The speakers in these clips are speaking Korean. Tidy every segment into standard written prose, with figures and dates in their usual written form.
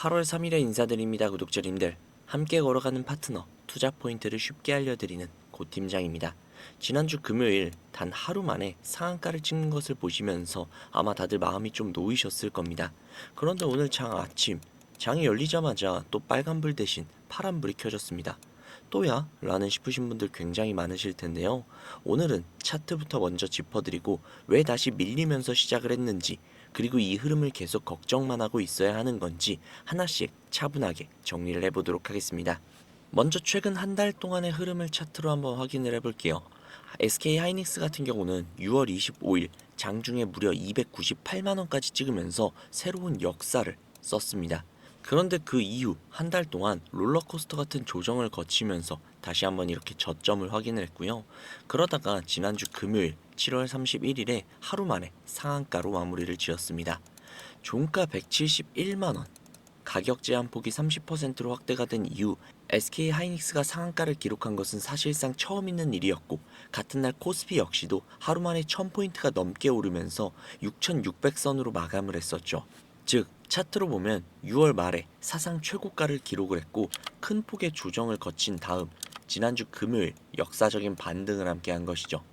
8월 3일에 인사드립니다. 구독자님들. 함께 걸어가는 파트너, 투자 포인트를 쉽게 알려드리는 고 팀장입니다. 지난주 금요일 단 하루 만에 상한가를 찍는 것을 보시면서 아마 다들 마음이 좀 놓이셨을 겁니다. 그런데 오늘 아침 장이 열리자마자 또 빨간불 대신 파란불이 켜졌습니다. 또야? 라는 싶으신 분들 굉장히 많으실 텐데요. 오늘은 차트부터 먼저 짚어드리고 왜 다시 밀리면서 시작을 했는지, 그리고 이 흐름을 계속 걱정만 하고 있어야 하는 건지 하나씩 차분하게 정리를 해보도록 하겠습니다. 먼저 최근 한 달 동안의 흐름을 차트로 한번 확인을 해볼게요. SK 하이닉스 같은 경우는 6월 25일 장중에 무려 298만원까지 찍으면서 새로운 역사를 썼습니다. 그런데 그 이후 한 달 동안 롤러코스터 같은 조정을 거치면서 다시 한번 이렇게 저점을 확인을 했고요. 그러다가 지난주 금요일 7월 31일에 하루 만에 상한가로 마무리를 지었습니다. 종가 171만원, 가격 제한폭이 30%로 확대가 된 이후 SK 하이닉스가 상한가를 기록한 것은 사실상 처음 있는 일이었고, 같은 날 코스피 역시도 하루 만에 1000포인트가 넘게 오르면서 6600선으로 마감을 했었죠. 즉 차트로 보면 6월 말에 사상 최고가를 기록을 했고 큰 폭의 조정을 거친 다음 지난주 금요일 역사적인 반등을 함께 한 것이죠.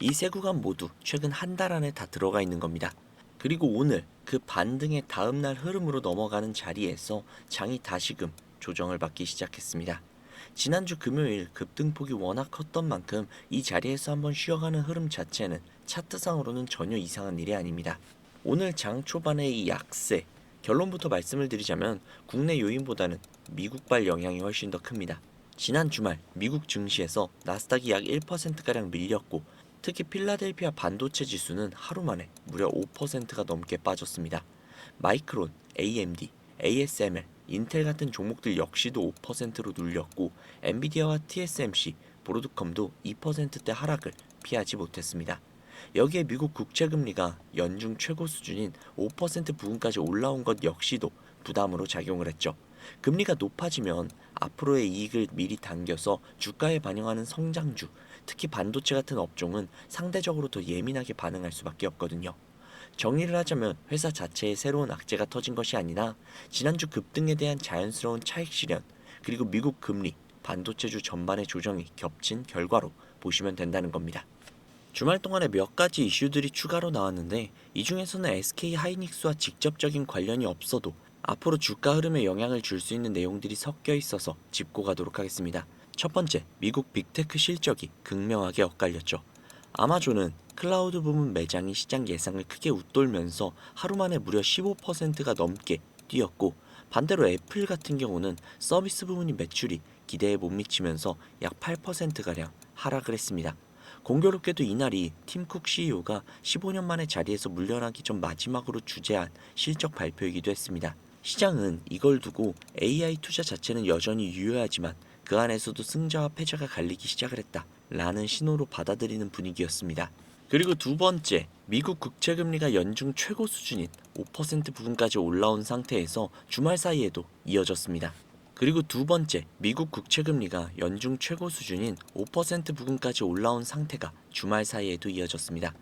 이 세 구간 모두 최근 한 달 안에 다 들어가 있는 겁니다. 그리고 오늘 그 반등의 다음날 흐름으로 넘어가는 자리에서 장이 다시금 조정을 받기 시작했습니다. 지난주 금요일 급등폭이 워낙 컸던 만큼 이 자리에서 한번 쉬어가는 흐름 자체는 차트상으로는 전혀 이상한 일이 아닙니다. 오늘 장 초반의 이 약세, 결론부터 말씀을 드리자면 국내 요인보다는 미국발 영향이 훨씬 더 큽니다. 지난 주말 미국 증시에서 나스닥이 약 1%가량 밀렸고, 특히 필라델피아 반도체 지수는 하루 만에 무려 5%가 넘게 빠졌습니다. 마이크론, AMD, ASML, 인텔 같은 종목들 역시도 5%로 눌렸고, 엔비디아와 TSMC, 브로드컴도 2%대 하락을 피하지 못했습니다. 여기에 미국 국채금리가 연중 최고 수준인 5% 부근까지 올라온 것 역시도 부담으로 작용을 했죠. 금리가 높아지면 앞으로의 이익을 미리 당겨서 주가에 반영하는 성장주, 특히 반도체 같은 업종은 상대적으로 더 예민하게 반응할 수밖에 없거든요. 정리를 하자면 회사 자체에 새로운 악재가 터진 것이 아니라 지난주 급등에 대한 자연스러운 차익 실현, 그리고 미국 금리, 반도체주 전반의 조정이 겹친 결과로 보시면 된다는 겁니다. 주말 동안에 몇 가지 이슈들이 추가로 나왔는데, 이 중에서는 SK 하이닉스와 직접적인 관련이 없어도 앞으로 주가 흐름에 영향을 줄 수 있는 내용들이 섞여 있어서 짚고 가도록 하겠습니다. 첫 번째, 미국 빅테크 실적이 극명하게 엇갈렸죠. 아마존은 클라우드 부문 매장이 시장 예상을 크게 웃돌면서 하루 만에 무려 15%가 넘게 뛰었고, 반대로 애플 같은 경우는 서비스 부문인 매출이 기대에 못 미치면서 약 8%가량 하락을 했습니다. 공교롭게도 이날이 팀쿡 CEO가 15년 만에 자리에서 물러나기 전 마지막으로 주재한 실적 발표이기도 했습니다. 시장은 이걸 두고 AI 투자 자체는 여전히 유효하지만 그 안에서도 승자와 패자가 갈리기 시작을 했다 라는 신호로 받아들이는 분위기였습니다. 그리고 두 번째, 미국 국채금리가 연중 최고 수준인 5% 부근까지 올라온 상태에서 주말 사이에도 이어졌습니다. 그리고 두 번째, 미국 국채금리가 연중 최고 수준인 5% 부근까지 올라온 상태가 주말 사이에도 이어졌습니다.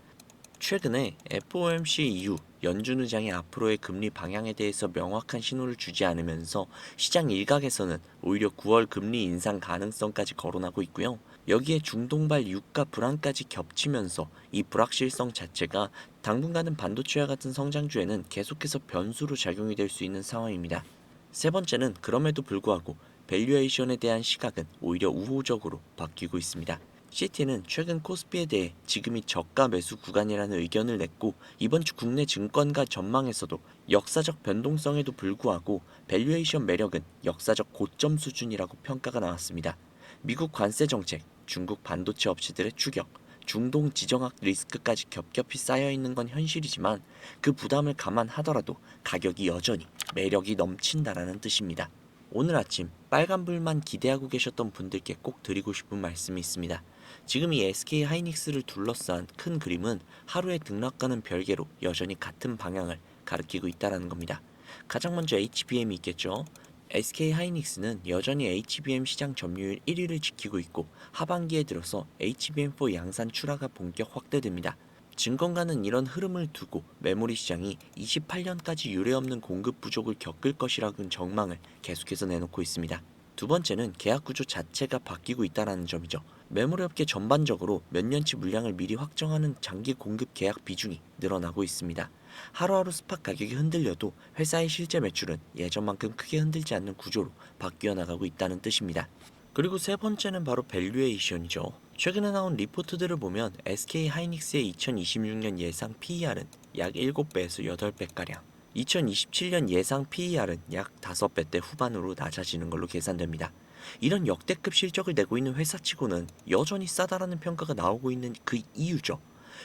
최근에 FOMC 이후 연준 의장이 앞으로의 금리 방향에 대해서 명확한 신호를 주지 않으면서 시장 일각에서는 오히려 9월 금리 인상 가능성까지 거론하고 있고요. 여기에 중동발 유가 불안까지 겹치면서 이 불확실성 자체가 당분간은 반도체와 같은 성장주에는 계속해서 변수로 작용이 될 수 있는 상황입니다. 세 번째는 그럼에도 불구하고 밸류에이션에 대한 시각은 오히려 우호적으로 바뀌고 있습니다. CT는 최근 코스피에 대해 지금이 저가 매수 구간이라는 의견을 냈고, 이번 주 국내 증권가 전망에서도 역사적 변동성에도 불구하고 밸류에이션 매력은 역사적 고점 수준이라고 평가가 나왔습니다. 미국 관세 정책, 중국 반도체 업체들의 추격, 중동 지정학 리스크까지 겹겹이 쌓여있는 건 현실이지만 그 부담을 감안하더라도 가격이 여전히 매력이 넘친다라는 뜻입니다. 오늘 아침 빨간불만 기대하고 계셨던 분들께 꼭 드리고 싶은 말씀이 있습니다. 지금 이 SK 하이닉스를 둘러싼 큰 그림은 하루의 등락과는 별개로 여전히 같은 방향을 가리키고 있다는 겁니다. 가장 먼저 HBM이 있겠죠. SK 하이닉스는 여전히 HBM 시장 점유율 1위를 지키고 있고, 하반기에 들어서 HBM4 양산 출하가 본격 확대됩니다. 증권가는 이런 흐름을 두고 메모리 시장이 28년까지 유례없는 공급 부족을 겪을 것이라는 전망을 계속해서 내놓고 있습니다. 두 번째는 계약 구조 자체가 바뀌고 있다는 점이죠. 메모리 업계 전반적으로 몇 년치 물량을 미리 확정하는 장기 공급 계약 비중이 늘어나고 있습니다. 하루하루 스팟 가격이 흔들려도 회사의 실제 매출은 예전만큼 크게 흔들지 않는 구조로 바뀌어 나가고 있다는 뜻입니다. 그리고 세 번째는 바로 밸류에이션이죠. 최근에 나온 리포트들을 보면 SK 하이닉스의 2026년 예상 PER은 약 7배에서 8배가량, 2027년 예상 PER은 약 5배대 후반으로 낮아지는 걸로 계산됩니다. 이런 역대급 실적을 내고 있는 회사치고는 여전히 싸다라는 평가가 나오고 있는 그 이유죠.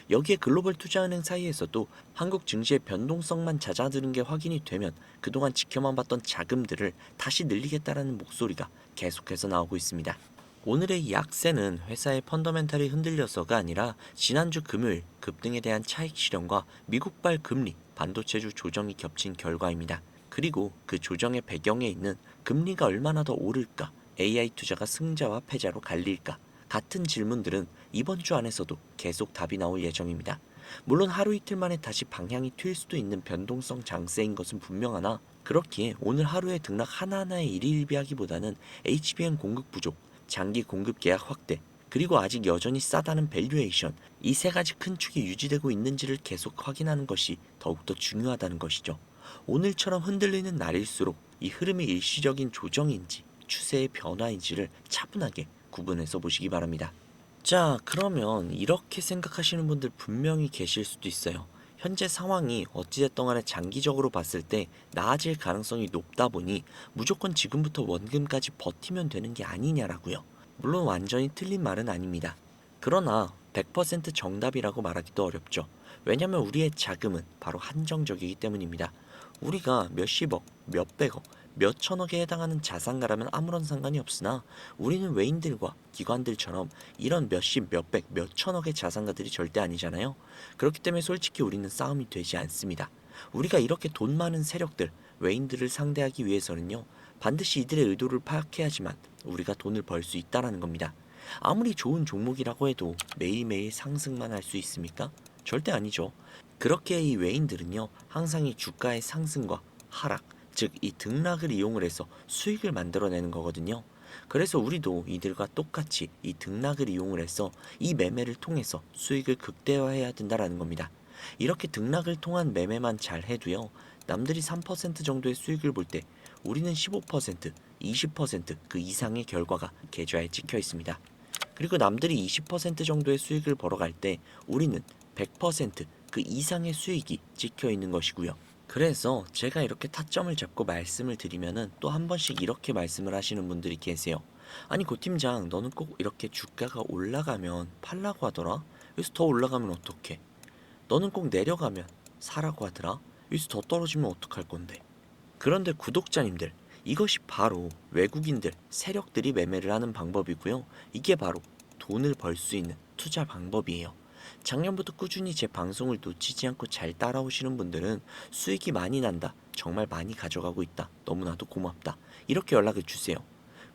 여기에 글로벌 투자은행 사이에서도 한국 증시의 변동성만 잦아드는 게 확인이 되면 그동안 지켜만 봤던 자금들을 다시 늘리겠다라는 목소리가 계속해서 나오고 있습니다. 오늘의 이 약세는 회사의 펀더멘탈이 흔들려서가 아니라 지난주 금요일 급등에 대한 차익 실현과 미국발 금리, 반도체주 조정이 겹친 결과입니다. 그리고 그 조정의 배경에 있는 금리가 얼마나 더 오를까, AI 투자가 승자와 패자로 갈릴까, 같은 질문들은 이번 주 안에서도 계속 답이 나올 예정입니다. 물론 하루 이틀 만에 다시 방향이 튈 수도 있는 변동성 장세인 것은 분명하나, 그렇기에 오늘 하루의 등락 하나하나에 일희일비하기보다는 HBM 공급 부족, 장기 공급 계약 확대, 그리고 아직 여전히 싸다는 밸류에이션, 이 세 가지 큰 축이 유지되고 있는지를 계속 확인하는 것이 더욱더 중요하다는 것이죠. 오늘처럼 흔들리는 날일수록 이 흐름이 일시적인 조정인지 추세의 변화인지를 차분하게 구분해서 보시기 바랍니다. 자, 그러면 이렇게 생각하시는 분들 분명히 계실 수도 있어요. 현재 상황이 어찌됐든 간에 장기적으로 봤을 때 나아질 가능성이 높다 보니 무조건 지금부터 원금까지 버티면 되는 게 아니냐라고요. 물론 완전히 틀린 말은 아닙니다. 그러나 100% 정답이라고 말하기도 어렵죠. 왜냐면 우리의 자금은 바로 한정적이기 때문입니다. 우리가 몇십억, 몇백억, 몇천억에 해당하는 자산가라면 아무런 상관이 없으나 우리는 외인들과 기관들처럼 이런 몇십, 몇백, 몇천억의 자산가들이 절대 아니잖아요. 그렇기 때문에 솔직히 우리는 싸움이 되지 않습니다. 우리가 이렇게 돈 많은 세력들, 외인들을 상대하기 위해서는요, 반드시 이들의 의도를 파악해야지만 우리가 돈을 벌 수 있다라는 겁니다. 아무리 좋은 종목이라고 해도 매일매일 상승만 할 수 있습니까? 절대 아니죠. 그렇게 이 외인들은요, 항상 이 주가의 상승과 하락, 즉 이 등락을 이용을 해서 수익을 만들어내는 거거든요. 그래서 우리도 이들과 똑같이 이 등락을 이용을 해서 이 매매를 통해서 수익을 극대화해야 된다라는 겁니다. 이렇게 등락을 통한 매매만 잘 해도요, 남들이 3% 정도의 수익을 볼 때 우리는 15%, 20%그 이상의 결과가 계좌에 찍혀 있습니다. 그리고 남들이 20% 정도의 수익을 벌어갈 때 우리는 100%그 이상의 수익이 찍혀 있는 것이고요. 그래서 제가 이렇게 타점을 잡고 말씀을 드리면은 또 한 번씩 이렇게 말씀을 하시는 분들이 계세요. 아니 고 팀장, 너는 꼭 이렇게 주가가 올라가면 팔라고 하더라? 여기서 더 올라가면 어떡해? 너는 꼭 내려가면 사라고 하더라? 여기서 더 떨어지면 어떡할 건데? 그런데 구독자님들, 이것이 바로 외국인들, 세력들이 매매를 하는 방법이고요. 이게 바로 돈을 벌 수 있는 투자 방법이에요. 작년부터 꾸준히 제 방송을 놓치지 않고 잘 따라오시는 분들은 수익이 많이 난다, 정말 많이 가져가고 있다, 너무나도 고맙다, 이렇게 연락을 주세요.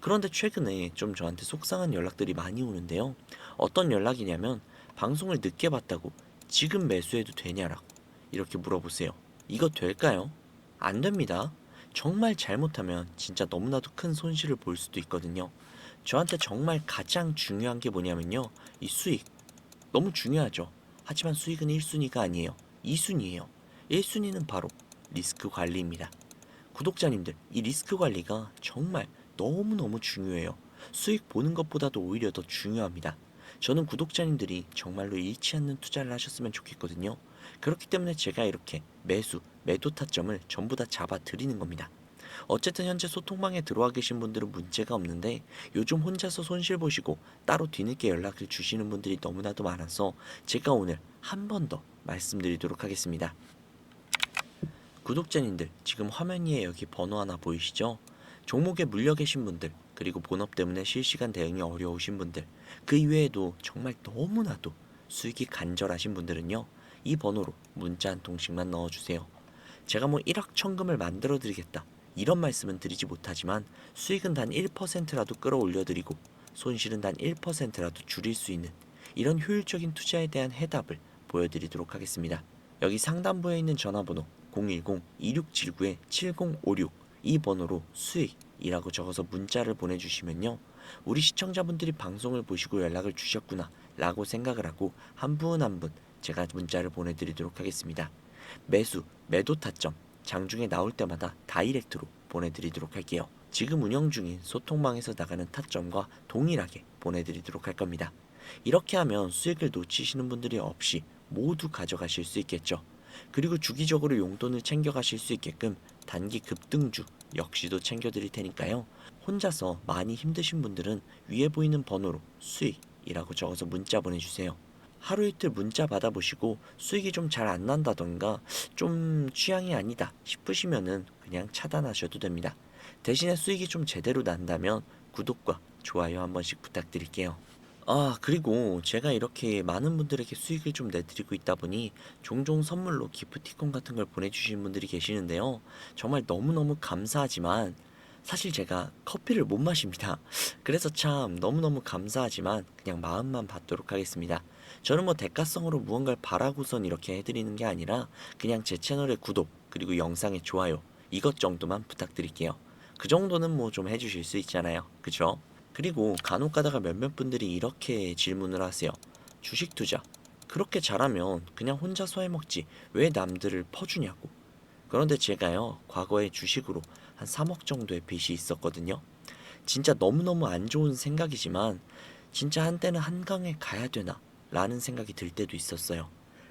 그런데 최근에 좀 저한테 속상한 연락들이 많이 오는데요. 어떤 연락이냐면 방송을 늦게 봤다고 지금 매수해도 되냐라고 이렇게 물어보세요. 이거 될까요? 안 됩니다. 정말 잘못하면 진짜 너무나도 큰 손실을 볼 수도 있거든요. 저한테 정말 가장 중요한 게 뭐냐면요, 이 수익. 너무 중요하죠. 하지만 수익은 1순위가 아니에요. 2순위예요. 1순위는 바로 리스크 관리입니다. 구독자님들, 이 리스크 관리가 정말 너무너무 중요해요. 수익 보는 것보다도 오히려 더 중요합니다. 저는 구독자님들이 정말로 잃지 않는 투자를 하셨으면 좋겠거든요. 그렇기 때문에 제가 이렇게 매수, 매도 타점을 전부 다 잡아 드리는 겁니다. 어쨌든 현재 소통방에 들어와 계신 분들은 문제가 없는데 요즘 혼자서 손실 보시고 따로 뒤늦게 연락을 주시는 분들이 너무나도 많아서 제가 오늘 한 번 더 말씀드리도록 하겠습니다. 구독자님들, 지금 화면 위에 여기 번호 하나 보이시죠? 종목에 물려 계신 분들, 그리고 본업 때문에 실시간 대응이 어려우신 분들, 그 이외에도 정말 너무나도 수익이 간절하신 분들은요, 이 번호로 문자 한 통씩만 넣어주세요. 제가 뭐 1억 천금을 만들어 드리겠다, 이런 말씀은 드리지 못하지만 수익은 단 1%라도 끌어올려 드리고 손실은 단 1%라도 줄일 수 있는 이런 효율적인 투자에 대한 해답을 보여드리도록 하겠습니다. 여기 상단부에 있는 전화번호 010-2679-7056 이 번호로 수익이라고 적어서 문자를 보내주시면요. 우리 시청자분들이 방송을 보시고 연락을 주셨구나 라고 생각을 하고 한 분 한 분 제가 문자를 보내드리도록 하겠습니다. 매수, 매도 타점, 장중에 나올 때마다 다이렉트로 보내드리도록 할게요. 지금 운영 중인 소통방에서 나가는 타점과 동일하게 보내드리도록 할 겁니다. 이렇게 하면 수익을 놓치시는 분들이 없이 모두 가져가실 수 있겠죠. 그리고 주기적으로 용돈을 챙겨가실 수 있게끔 단기 급등주 역시도 챙겨드릴 테니까요. 혼자서 많이 힘드신 분들은 위에 보이는 번호로 수익이라고 적어서 문자 보내주세요. 하루 이틀 문자 받아보시고 수익이 좀 잘 안 난다던가 좀 취향이 아니다 싶으시면은 그냥 차단하셔도 됩니다. 대신에 수익이 좀 제대로 난다면 구독과 좋아요 한 번씩 부탁드릴게요. 그리고 제가 이렇게 많은 분들에게 수익을 좀 내드리고 있다 보니 종종 선물로 기프티콘 같은 걸 보내주시는 분들이 계시는데요. 정말 너무너무 감사하지만 사실 제가 커피를 못 마십니다. 그래서 참 너무너무 감사하지만 그냥 마음만 받도록 하겠습니다. 저는 뭐 대가성으로 무언가를 바라고선 이렇게 해드리는 게 아니라 그냥 제 채널의 구독 그리고 영상의 좋아요 이것 정도만 부탁드릴게요. 그 정도는 뭐 좀 해주실 수 있잖아요. 그쵸? 그리고 간혹 가다가 몇몇 분들이 이렇게 질문을 하세요. 주식 투자. 그렇게 잘하면 그냥 혼자서 해먹지. 왜 남들을 퍼주냐고. 그런데 제가요, 과거에 주식으로 한 3억 정도의 빚이 있었거든요. 진짜 너무너무 안 좋은 생각이지만, 진짜 한때는 한강에 가야 되나? 라는 생각이 들 때도 있었어요.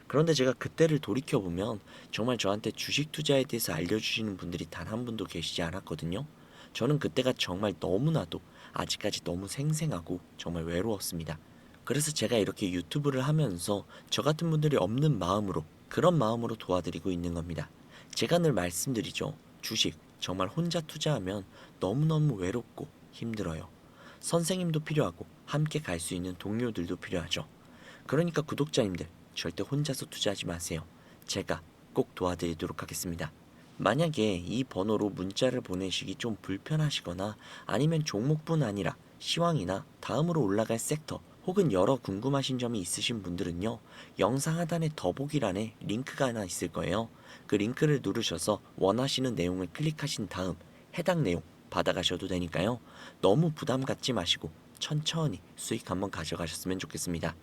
그런데 제가 그때를 돌이켜보면 정말 저한테 주식 투자에 대해서 알려주시는 분들이 단 한 분도 계시지 않았거든요. 저는 그때가 정말 너무나도 아직까지 너무 생생하고 정말 외로웠습니다. 그래서 제가 이렇게 유튜브를 하면서 저 같은 분들이 없는 마음으로 그런 마음으로 도와드리고 있는 겁니다. 제가 늘 말씀드리죠. 주식 정말 혼자 투자하면 너무너무 외롭고 힘들어요. 선생님도 필요하고 함께 갈 수 있는 동료들도 필요하죠. 그러니까 구독자님들 절대 혼자서 투자하지 마세요. 제가 꼭 도와드리도록 하겠습니다. 만약에 이 번호로 문자를 보내시기 좀 불편하시거나 아니면 종목뿐 아니라 시황이나 다음으로 올라갈 섹터 혹은 여러 궁금하신 점이 있으신 분들은요. 영상 하단의 더보기란에 링크가 하나 있을 거예요. 그 링크를 누르셔서 원하시는 내용을 클릭하신 다음 해당 내용 받아가셔도 되니까요. 너무 부담 갖지 마시고 천천히 수익 한번 가져가셨으면 좋겠습니다.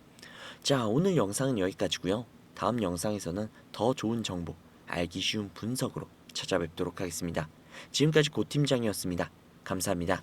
자, 오늘 영상은 여기까지고요. 다음 영상에서는 더 좋은 정보, 알기 쉬운 분석으로 찾아뵙도록 하겠습니다. 지금까지 고 팀장이었습니다. 감사합니다.